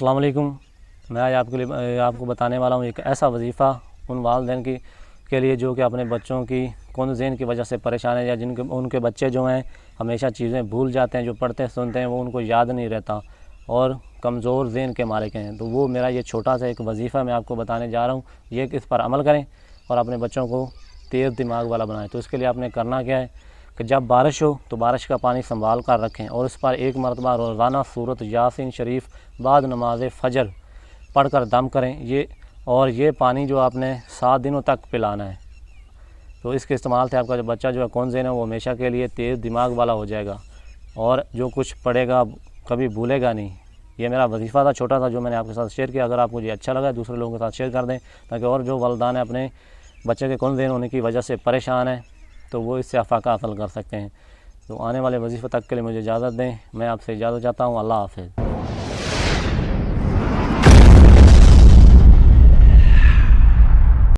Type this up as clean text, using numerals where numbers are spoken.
अस्सलाम वालेकुम। मैं आज आपको बताने वाला हूँ एक ऐसा वजीफ़ा उन वालिदैन के लिए जो कि अपने बच्चों की कौन ज़हन की वजह से परेशान है, या उनके बच्चे जो हैं हमेशा चीज़ें भूल जाते हैं, जो पढ़ते सुनते हैं वो उनको याद नहीं रहता और कमज़ोर ज़हन के मालिक हैं। तो वो मेरा ये छोटा सा एक वजीफ़ा मैं आपको बताने जा रहा हूँ। ये कि इस पर अमल करें और अपने बच्चों को तेज़ दिमाग वाला बनाएं। तो इसके लिए आपने करना क्या है कि जब बारिश हो तो बारिश का पानी संभाल कर रखें और उस पर एक मरतबा रोज़ाना सूरत यासीन शरीफ बाद नमाज फ़जर पढ़कर दम करें। ये पानी जो आपने 7 दिनों तक पिलाना है। तो इसके इस्तेमाल से आपका जो बच्चा जो है कौन ज़हन है वो हमेशा के लिए तेज़ दिमाग वाला हो जाएगा और जो कुछ पढ़ेगा कभी भूलेगा नहीं। ये मेरा वजीफ़ा था, छोटा था, जो मैंने आपके साथ शेयर किया। अगर आपको ये अच्छा लगा दूसरे लोगों के साथ शेयर कर दें, ताकि और जो वालिदैन है अपने बच्चे के कौन ज़हन होने की वजह से परेशान है तो वो इससे अफ़ाका हासिल कर सकते हैं। तो आने वाले वजीफ़े तक के लिए मुझे इजाज़त दें। मैं आपसे इजाज़त चाहता हूँ। अल्लाह हाफ़िज़।